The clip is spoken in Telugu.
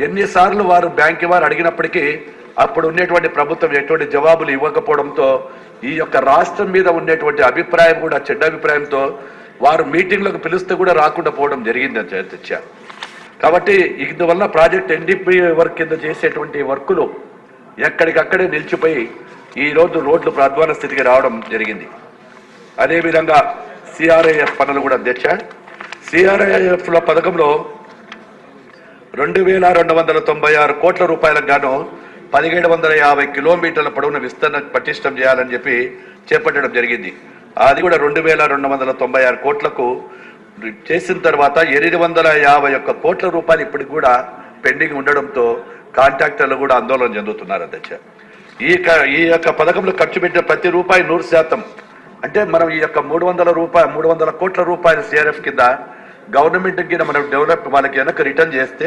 ఎన్నిసార్లు వారు బ్యాంకు వారు అడిగినప్పటికీ అప్పుడు ఉండేటువంటి ప్రభుత్వం ఎటువంటి జవాబులు ఇవ్వకపోవడంతో ఈ యొక్క రాష్ట్రం మీద ఉండేటువంటి అభిప్రాయం కూడా చెడ్డ అభిప్రాయంతో వారు మీటింగ్లకు పిలిస్తే కూడా రాకుండా పోవడం జరిగింది అధ్యక్ష. కాబట్టి ఇందువల్ల ప్రాజెక్ట్ ఎన్డీపీ వర్క్ కింద చేసేటువంటి వర్కులు ఎక్కడికక్కడే నిలిచిపోయి ఈరోజు రోడ్లు అధ్వాన స్థితికి రావడం జరిగింది. అదేవిధంగా సిఆర్ఐఎఫ్ పనులు కూడా అధ్యక్ష. సిఆర్ఐఎఫ్ల పథకంలో 2296 కోట్ల రూపాయలకు గాను 1750 కిలోమీటర్ల పొడవున విస్తరణ పటిష్టం చేయాలని చెప్పి చేపట్టడం జరిగింది. అది కూడా 2296 కోట్లకు చేసిన తర్వాత 851 కోట్ల రూపాయలు ఇప్పటికి కూడా పెండింగ్ ఉండడంతో కాంట్రాక్టర్లు కూడా ఆందోళన చెందుతున్నారు అధ్యక్ష. ఈ యొక్క పథకంలో ఖర్చు పెట్టిన ప్రతి రూపాయి 100%, అంటే మనం ఈ యొక్క 300 కోట్ల రూపాయలు సిఆర్ఎఫ్ కింద గవర్నమెంట్ కింద మనం డెవలప్ వాళ్ళకి వెనక రిటర్న్ చేస్తే